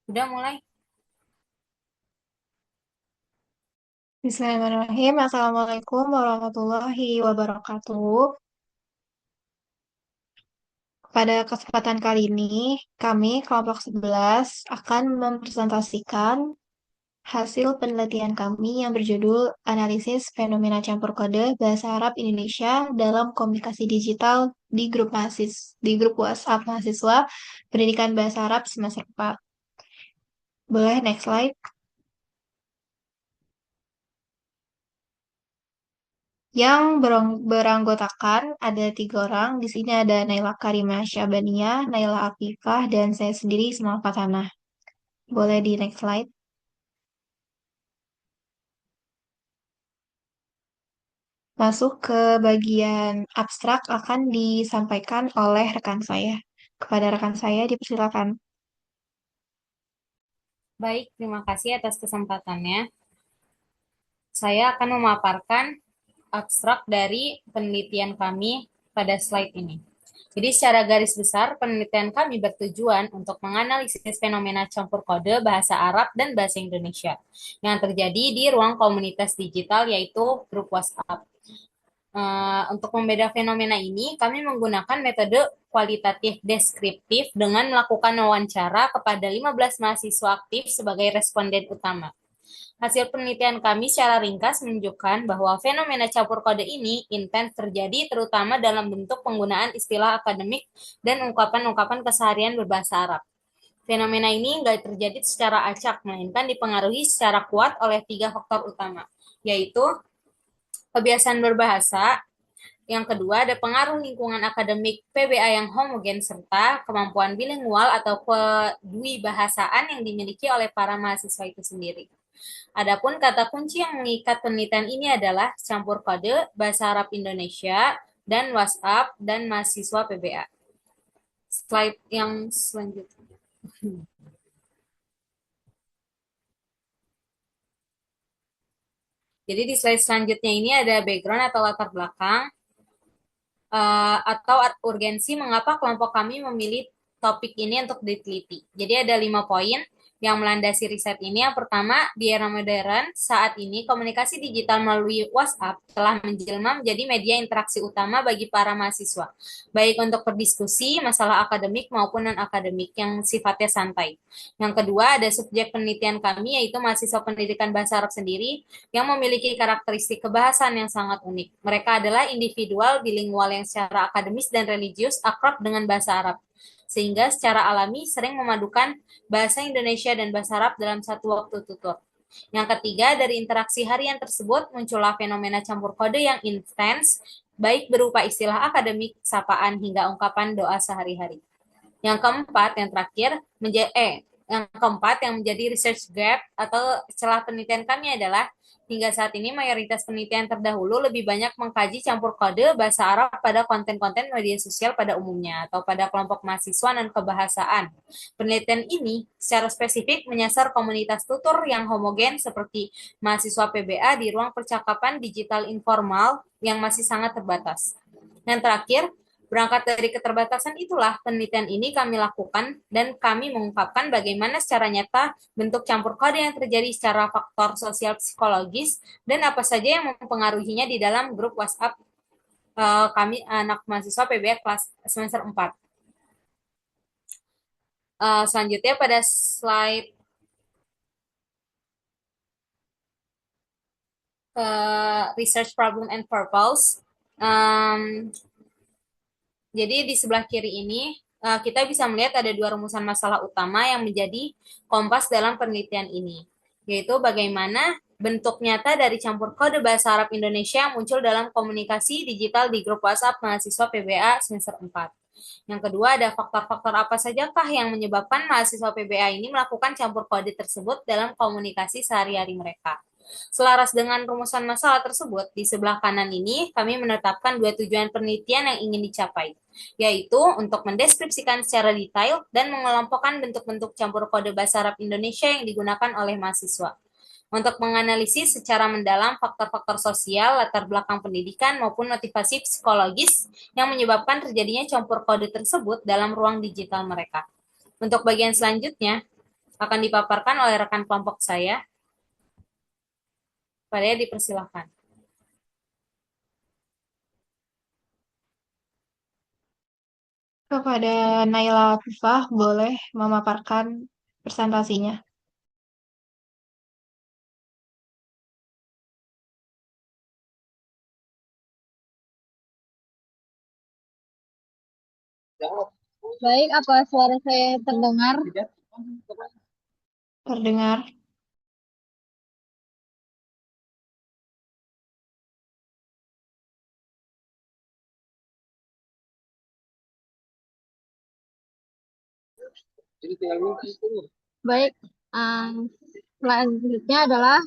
Udah mulai. Bismillahirrahmanirrahim. Assalamualaikum warahmatullahi wabarakatuh. Pada kesempatan kali ini, kami kelompok 11 akan mempresentasikan hasil penelitian kami yang berjudul Analisis Fenomena Campur Kode Bahasa Arab Indonesia dalam Komunikasi Digital di grup WhatsApp mahasiswa Pendidikan Bahasa Arab semester 4. Boleh next slide. Yang beranggotakan ada 3 orang. Di sini ada Naila Karima Syabania, Naila Afifah, dan saya sendiri Ismail Fatanah. Boleh di next slide. Masuk ke bagian abstrak akan disampaikan oleh rekan saya. Kepada rekan saya dipersilakan. Baik, terima kasih atas kesempatannya. Saya akan memaparkan abstrak dari penelitian kami pada slide ini. Jadi secara garis besar, penelitian kami bertujuan untuk menganalisis fenomena campur kode bahasa Arab dan bahasa Indonesia yang terjadi di ruang komunitas digital yaitu grup WhatsApp. Untuk membeda fenomena ini, kami menggunakan metode kualitatif deskriptif dengan melakukan wawancara kepada 15 mahasiswa aktif sebagai responden utama. Hasil penelitian kami secara ringkas menunjukkan bahwa fenomena campur kode ini intens terjadi terutama dalam bentuk penggunaan istilah akademik dan ungkapan-ungkapan keseharian berbahasa Arab. Fenomena ini nggak terjadi secara acak, melainkan dipengaruhi secara kuat oleh 3 faktor utama, yaitu kebiasaan berbahasa, yang kedua, ada pengaruh lingkungan akademik PBA yang homogen serta kemampuan bilingual atau kedwibahasaan yang dimiliki oleh para mahasiswa itu sendiri. Adapun kata kunci yang mengikat penelitian ini adalah campur kode bahasa Arab Indonesia dan WhatsApp dan mahasiswa PBA. Slide yang selanjutnya. Jadi di slide selanjutnya ini ada background atau latar belakang atau urgensi mengapa kelompok kami memilih topik ini untuk diteliti. Jadi ada 5 poin yang melandasi riset ini. Yang pertama, di era modern, saat ini komunikasi digital melalui WhatsApp telah menjelma menjadi media interaksi utama bagi para mahasiswa, baik untuk berdiskusi, masalah akademik maupun non-akademik yang sifatnya santai. Yang kedua, ada subjek penelitian kami, yaitu mahasiswa pendidikan bahasa Arab sendiri, yang memiliki karakteristik kebahasan yang sangat unik. Mereka adalah individual bilingual yang secara akademis dan religius akrab dengan bahasa Arab, sehingga secara alami sering memadukan bahasa Indonesia dan bahasa Arab dalam satu waktu tutur. Yang ketiga, dari interaksi harian tersebut muncullah fenomena campur kode yang intens, baik berupa istilah akademik, sapaan, hingga ungkapan doa sehari-hari. Yang keempat, yang keempat yang menjadi research gap atau celah penelitian kami adalah hingga saat ini mayoritas penelitian terdahulu lebih banyak mengkaji campur kode bahasa Arab pada konten-konten media sosial pada umumnya atau pada kelompok mahasiswa dan kebahasaan. Penelitian ini secara spesifik menyasar komunitas tutur yang homogen seperti mahasiswa PBA di ruang percakapan digital informal yang masih sangat terbatas. Dan terakhir, berangkat dari keterbatasan itulah penelitian ini kami lakukan dan kami mengungkapkan bagaimana secara nyata bentuk campur kode yang terjadi secara faktor sosial psikologis dan apa saja yang mempengaruhinya di dalam grup WhatsApp kami anak mahasiswa PBA kelas semester 4. Selanjutnya pada slide research problem and purpose. Um, Jadi di sebelah kiri ini kita bisa melihat ada 2 rumusan masalah utama yang menjadi kompas dalam penelitian ini, yaitu bagaimana bentuk nyata dari campur kode bahasa Arab Indonesia yang muncul dalam komunikasi digital di grup WhatsApp mahasiswa PBA semester 4. Yang kedua, ada faktor-faktor apa sajakah yang menyebabkan mahasiswa PBA ini melakukan campur kode tersebut dalam komunikasi sehari-hari mereka. Selaras dengan rumusan masalah tersebut, di sebelah kanan ini kami menetapkan 2 tujuan penelitian yang ingin dicapai, yaitu untuk mendeskripsikan secara detail dan mengelompokkan bentuk-bentuk campur kode bahasa Arab Indonesia yang digunakan oleh mahasiswa, untuk menganalisis secara mendalam faktor-faktor sosial, latar belakang pendidikan, maupun motivasi psikologis yang menyebabkan terjadinya campur kode tersebut dalam ruang digital mereka. Untuk bagian selanjutnya, akan dipaparkan oleh rekan kelompok saya. Pada dipersilahkan. Kepada Naila Atifah, boleh memaparkan presentasinya. Baik, apa suara saya terdengar? Terdengar. Baik, selanjutnya adalah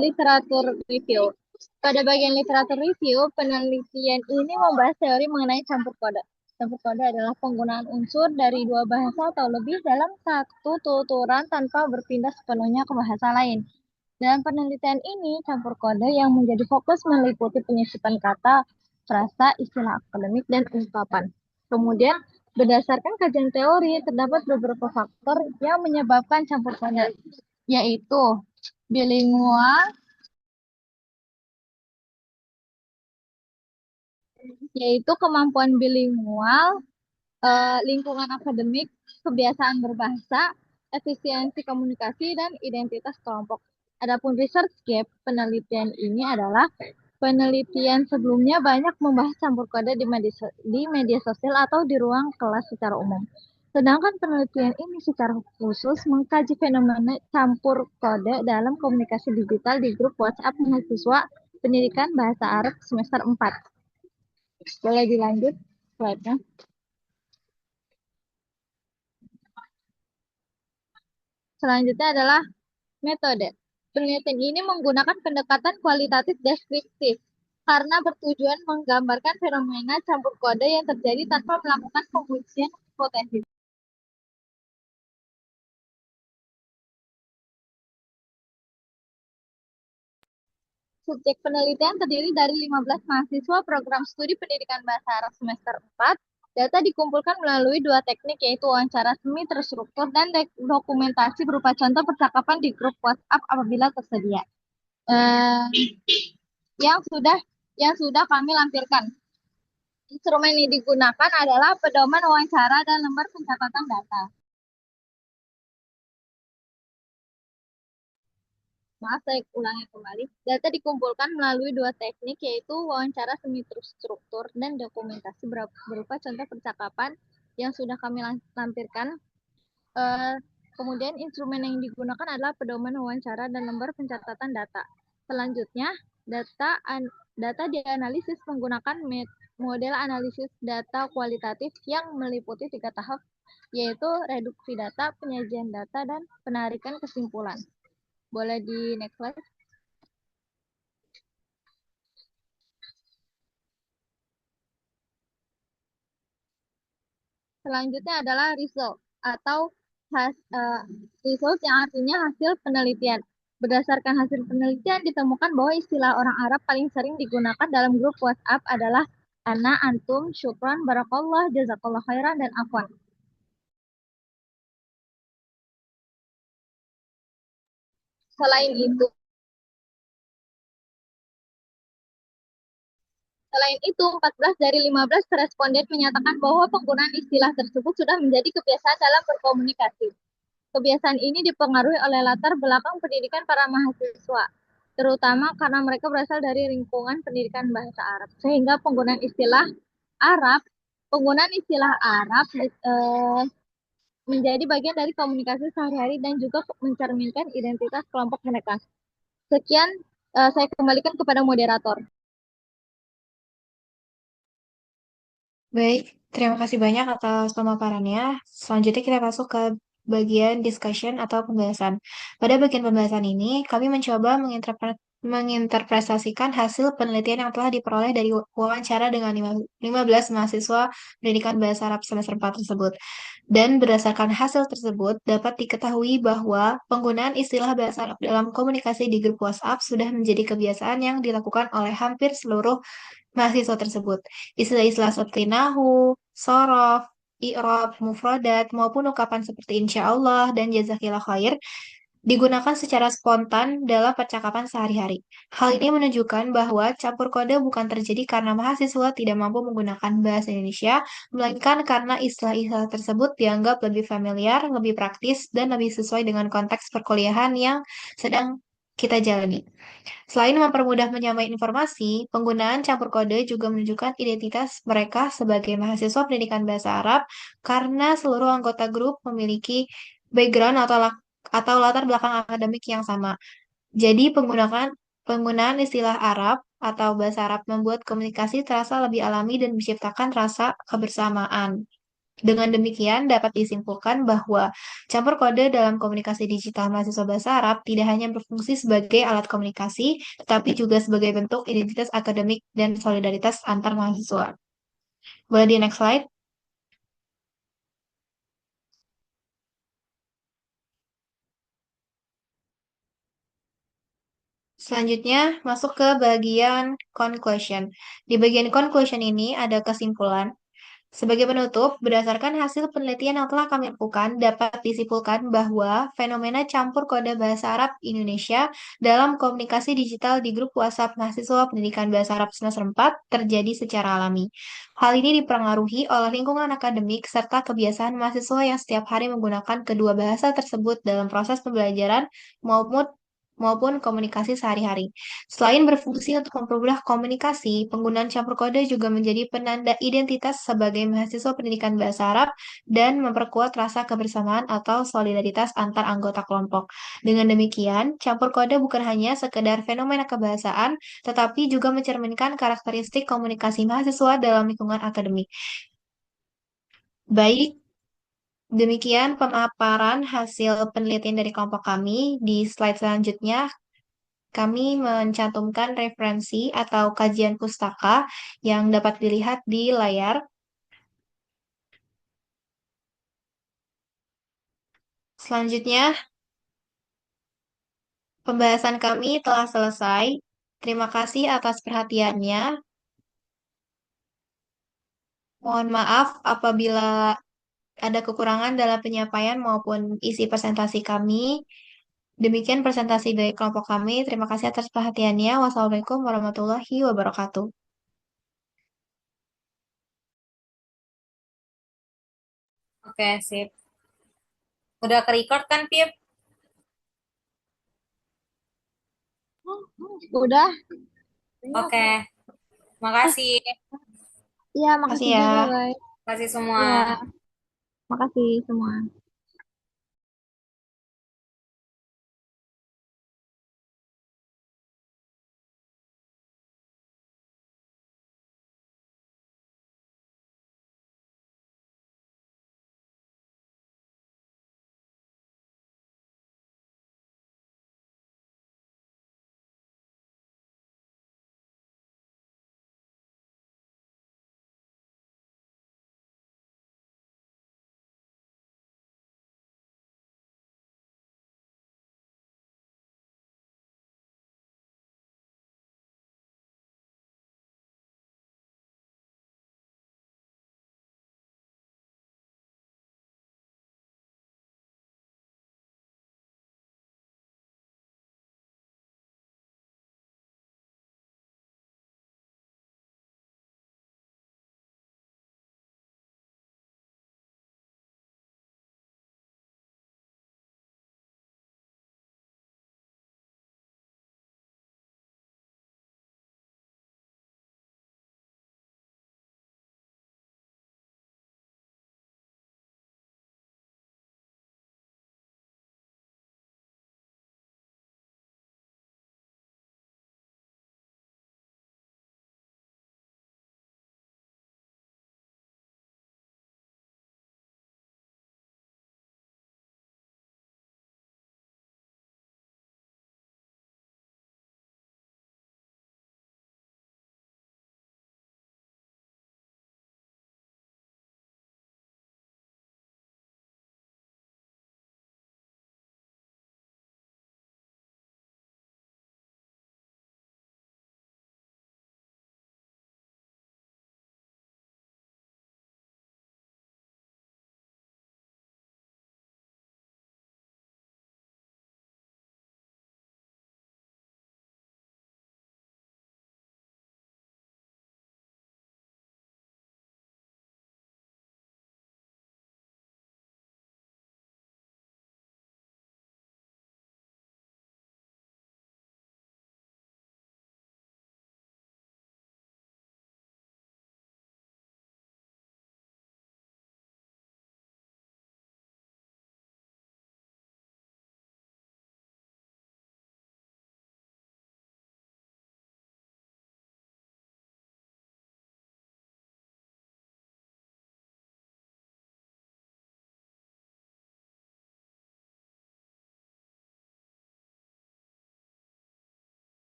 literatur review. Pada bagian literatur review, penelitian ini membahas teori mengenai campur kode. Campur kode adalah penggunaan unsur dari dua bahasa atau lebih dalam satu tuturan tanpa berpindah sepenuhnya ke bahasa lain. Dalam penelitian ini, campur kode yang menjadi fokus meliputi penyusutan kata, frasa, istilah akademik, dan ungkapan. Kemudian, berdasarkan kajian teori, terdapat beberapa faktor yang menyebabkan campur kode, yaitu bilingual, yaitu kemampuan bilingual, lingkungan akademik, kebiasaan berbahasa, efisiensi komunikasi, dan identitas kelompok. Adapun research gap penelitian ini adalah penelitian sebelumnya banyak membahas campur kode di media sosial atau di ruang kelas secara umum. Sedangkan penelitian ini secara khusus mengkaji fenomena campur kode dalam komunikasi digital di grup WhatsApp mahasiswa pendidikan bahasa Arab semester 4. Boleh dilanjut slide-nya. Selanjutnya adalah metode. Penelitian ini menggunakan pendekatan kualitatif deskriptif karena bertujuan menggambarkan fenomena campur kode yang terjadi tanpa melakukan pengujian hipotesis. Subjek penelitian terdiri dari 15 mahasiswa program studi pendidikan bahasa Arab semester 4. Data dikumpulkan melalui dua teknik, yaitu wawancara semi terstruktur dan dokumentasi berupa contoh percakapan di grup WhatsApp apabila tersedia. Eh, yang sudah kami lampirkan. Instrumen yang digunakan adalah pedoman wawancara dan lembar pencatatan data. Maaf, saya ulangi kembali. Data dikumpulkan melalui dua teknik, yaitu wawancara semi terstruktur dan dokumentasi berupa contoh percakapan yang sudah kami lampirkan. Kemudian instrumen yang digunakan adalah pedoman wawancara dan lembar pencatatan data. Selanjutnya, data dianalisis menggunakan model analisis data kualitatif yang meliputi 3 tahap, yaitu reduksi data, penyajian data, dan penarikan kesimpulan. Boleh di next slide. Selanjutnya adalah result atau result yang artinya hasil penelitian. Berdasarkan hasil penelitian ditemukan bahwa istilah orang Arab paling sering digunakan dalam grup WhatsApp adalah ana, antum, syukran, barakallah, jazakallah khairan, dan afwan. Selain itu, Selain itu, 14 dari 15 responden menyatakan bahwa penggunaan istilah tersebut sudah menjadi kebiasaan dalam berkomunikasi. Kebiasaan ini dipengaruhi oleh latar belakang pendidikan para mahasiswa, terutama karena mereka berasal dari lingkungan pendidikan bahasa Arab, sehingga penggunaan istilah Arab menjadi bagian dari komunikasi sehari-hari dan juga mencerminkan identitas kelompok mereka. Sekian, saya kembalikan kepada moderator. Baik, terima kasih banyak atas pemaparannya. Selanjutnya kita masuk ke bagian discussion atau pembahasan. Pada bagian pembahasan ini, kami mencoba menginterpretasikan hasil penelitian yang telah diperoleh dari wawancara dengan 15 mahasiswa pendidikan bahasa Arab semester 4 tersebut. Dan berdasarkan hasil tersebut, dapat diketahui bahwa penggunaan istilah bahasa Arab dalam komunikasi di grup WhatsApp sudah menjadi kebiasaan yang dilakukan oleh hampir seluruh mahasiswa tersebut. Istilah-istilah seperti nahu, sorof, i'rab, mufradat, maupun ungkapan seperti insya Allah dan jazakillah khair digunakan secara spontan dalam percakapan sehari-hari. Hal ini menunjukkan bahwa campur kode bukan terjadi karena mahasiswa tidak mampu menggunakan bahasa Indonesia, melainkan karena istilah-istilah tersebut dianggap lebih familiar, lebih praktis, dan lebih sesuai dengan konteks perkuliahan yang sedang kita jalani. Selain mempermudah menyamai informasi, penggunaan campur kode juga menunjukkan identitas mereka sebagai mahasiswa pendidikan bahasa Arab karena seluruh anggota grup memiliki background atau latar belakang akademik yang sama. Jadi penggunaan istilah Arab atau bahasa Arab membuat komunikasi terasa lebih alami dan menciptakan rasa kebersamaan. Dengan demikian, dapat disimpulkan bahwa campur kode dalam komunikasi digital mahasiswa bahasa Arab tidak hanya berfungsi sebagai alat komunikasi, tetapi juga sebagai bentuk identitas akademik dan solidaritas antar mahasiswa. Boleh di next slide? Selanjutnya, masuk ke bagian conclusion. Di bagian conclusion ini ada kesimpulan. Sebagai penutup, berdasarkan hasil penelitian yang telah kami lakukan, dapat disimpulkan bahwa fenomena campur kode bahasa Arab Indonesia dalam komunikasi digital di grup WhatsApp mahasiswa pendidikan bahasa Arab semester 4 terjadi secara alami. Hal ini dipengaruhi oleh lingkungan akademik serta kebiasaan mahasiswa yang setiap hari menggunakan kedua bahasa tersebut dalam proses pembelajaran maupun maupun komunikasi sehari-hari. Selain berfungsi untuk mempermudah komunikasi, penggunaan campur kode juga menjadi penanda identitas sebagai mahasiswa pendidikan bahasa Arab dan memperkuat rasa kebersamaan atau solidaritas antar anggota kelompok. Dengan demikian, campur kode bukan hanya sekedar fenomena kebahasaan, tetapi juga mencerminkan karakteristik komunikasi mahasiswa dalam lingkungan akademik. Baik, demikian pemaparan hasil penelitian dari kelompok kami. Di slide selanjutnya, kami mencantumkan referensi atau kajian pustaka yang dapat dilihat di layar. Selanjutnya, pembahasan kami telah selesai. Terima kasih atas perhatiannya. Mohon maaf apabila ada kekurangan dalam penyampaian maupun isi presentasi kami. Demikian presentasi dari kelompok kami. Terima kasih atas perhatiannya. Wassalamualaikum warahmatullahi wabarakatuh. Oke, sip. Udah ke-record kan, Pip? Udah. Oke, makasih. Iya, Terima kasih makasih ya. juga, guys. Makasih semua. Iya, makasih semua.